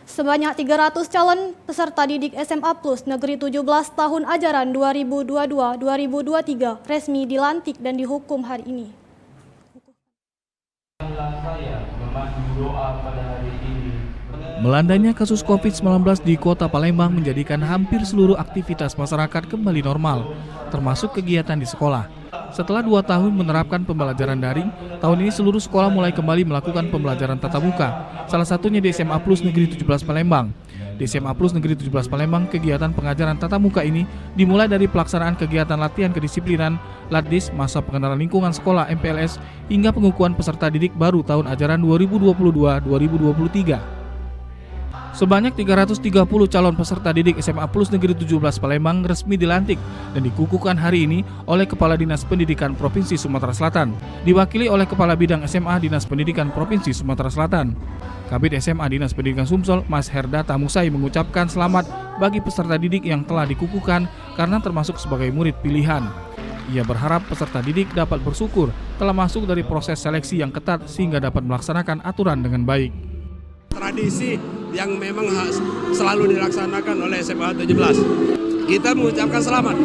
Sebanyak 300 calon peserta didik SMA Plus Negeri 17 tahun ajaran 2022-2023 resmi dilantik dan dihukum hari ini. Melandainya kasus COVID-19 di Kota Palembang menjadikan hampir seluruh aktivitas masyarakat kembali normal, termasuk kegiatan di sekolah. Setelah 2 tahun menerapkan pembelajaran daring, tahun ini seluruh sekolah mulai kembali melakukan pembelajaran tatap muka, salah satunya di SMA Plus Negeri 17 Palembang. Di SMA Plus Negeri 17 Palembang, kegiatan pengajaran tatap muka ini dimulai dari pelaksanaan kegiatan latihan kedisiplinan, Latdis, masa pengenalan lingkungan sekolah MPLS, hingga pengukuhan peserta didik baru tahun ajaran 2022-2023. Sebanyak 330 calon peserta didik SMA Plus Negeri 17 Palembang resmi dilantik dan dikukuhkan hari ini oleh Kepala Dinas Pendidikan Provinsi Sumatera Selatan, diwakili oleh Kepala Bidang SMA Dinas Pendidikan Provinsi Sumatera Selatan. Kabid SMA Dinas Pendidikan Sumsel, Mas Herda Tamusai mengucapkan selamat bagi peserta didik yang telah dikukuhkan karena termasuk sebagai murid pilihan. Ia berharap peserta didik dapat bersyukur telah masuk dari proses seleksi yang ketat sehingga dapat melaksanakan aturan dengan baik. Tradisi yang memang selalu dilaksanakan oleh SMA 17. Kita mengucapkan selamat.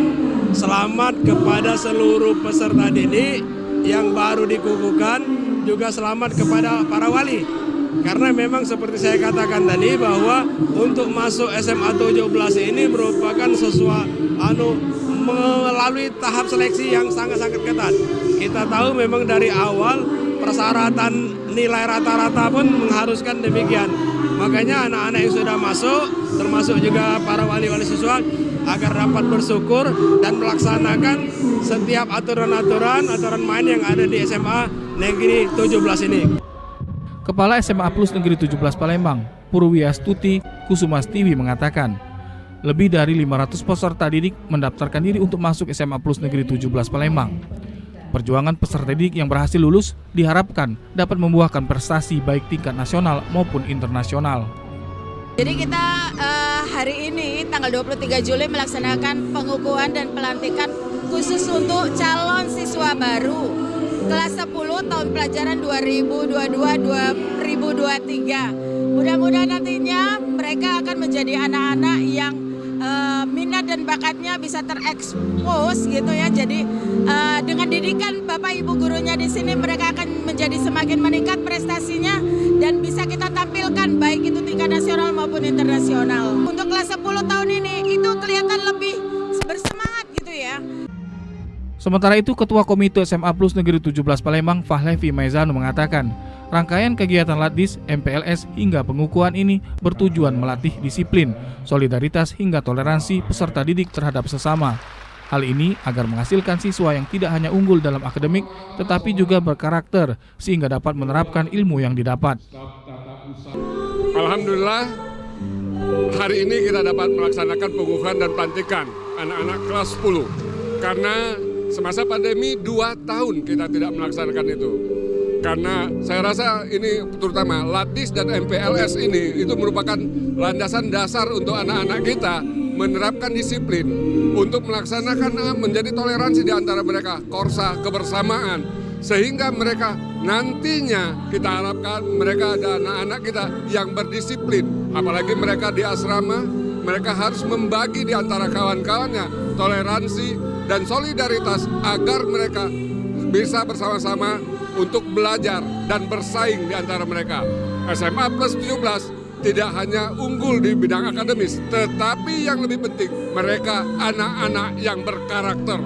Selamat kepada seluruh peserta didik yang baru dikukuhkan, juga selamat kepada para wali. Karena memang seperti saya katakan tadi bahwa untuk masuk SMA 17 ini merupakan sesuatu melalui tahap seleksi yang sangat-sangat ketat. Kita tahu memang dari awal persyaratan nilai rata-rata pun mengharuskan demikian. Makanya anak-anak yang sudah masuk, termasuk juga para wali-wali siswa, agar dapat bersyukur dan melaksanakan setiap aturan main yang ada di SMA Negeri 17 ini. Kepala SMA Plus Negeri 17 Palembang, Purwiastuti Kusumastiwi mengatakan, lebih dari 500 peserta didik mendaftarkan diri untuk masuk SMA Plus Negeri 17 Palembang. Perjuangan peserta didik yang berhasil lulus diharapkan dapat membuahkan prestasi baik tingkat nasional maupun internasional. Jadi kita hari ini tanggal 23 Juli melaksanakan pengukuhan dan pelantikan khusus untuk calon siswa baru kelas 10 tahun pelajaran 2022-2023. Mudah-mudahan nantinya mereka akan menjadi anak-anak yang minat dan bakatnya bisa terekspos gitu ya. Jadi dengan didikan Bapak Ibu gurunya di sini mereka akan menjadi semakin meningkat prestasinya dan bisa kita tampilkan baik itu tingkat nasional maupun internasional. Untuk kelas 10 tahun ini itu kelihatan lebih bersemangat gitu ya. Sementara itu, Ketua Komite SMA Plus Negeri 17 Palembang, Fahlevi Maizanu mengatakan, rangkaian kegiatan Latdis, MPLS hingga pengukuhan ini bertujuan melatih disiplin, solidaritas hingga toleransi peserta didik terhadap sesama. Hal ini agar menghasilkan siswa yang tidak hanya unggul dalam akademik, tetapi juga berkarakter sehingga dapat menerapkan ilmu yang didapat. Alhamdulillah, hari ini kita dapat melaksanakan pengukuhan dan pelantikan anak-anak kelas 10. Karena semasa pandemi 2 tahun kita tidak melaksanakan itu. Karena saya rasa ini terutama Latdis dan MPLS ini itu merupakan landasan dasar untuk anak-anak kita menerapkan disiplin untuk melaksanakan menjadi toleransi di antara mereka, korsa kebersamaan, sehingga mereka nantinya kita harapkan mereka ada anak-anak kita yang berdisiplin, apalagi mereka di asrama, mereka harus membagi di antara kawan-kawannya toleransi dan solidaritas agar mereka bisa bersama-sama untuk belajar dan bersaing di antara mereka. SMA Plus 17 tidak hanya unggul di bidang akademis, tetapi yang lebih penting, mereka anak-anak yang berkarakter.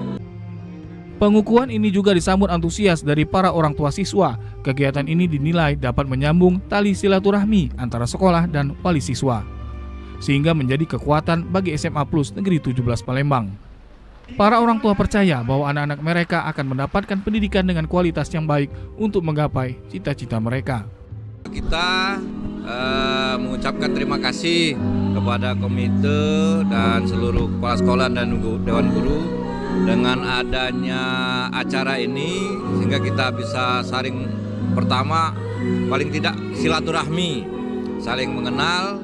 Pengukuhan ini juga disambut antusias dari para orang tua siswa. Kegiatan ini dinilai dapat menyambung tali silaturahmi antara sekolah dan wali siswa, sehingga menjadi kekuatan bagi SMA Plus Negeri 17 Palembang. Para orang tua percaya bahwa anak-anak mereka akan mendapatkan pendidikan dengan kualitas yang baik untuk menggapai cita-cita mereka. Kita mengucapkan terima kasih kepada komite dan seluruh kepala sekolah dan dewan guru dengan adanya acara ini, sehingga kita bisa saling pertama paling tidak silaturahmi, saling mengenal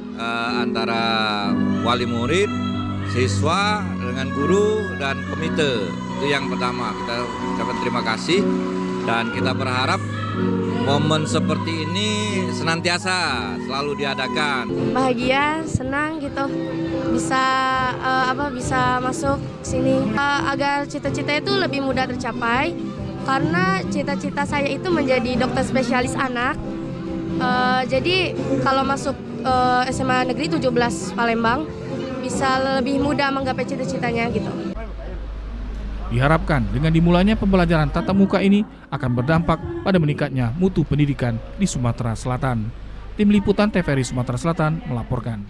antara wali murid, siswa dengan guru dan komite. Itu yang pertama, kita ucapkan terima kasih dan kita berharap momen seperti ini senantiasa selalu diadakan. Bahagia, senang gitu, bisa masuk sini agar cita-cita itu lebih mudah tercapai. Karena cita-cita saya itu menjadi dokter spesialis anak. Jadi kalau masuk SMA Negeri 17 Palembang bisa lebih mudah menggapai cita-citanya gitu. Diharapkan dengan dimulainya pembelajaran tatap muka ini akan berdampak pada meningkatnya mutu pendidikan di Sumatera Selatan. Tim Liputan TVRI Sumatera Selatan melaporkan.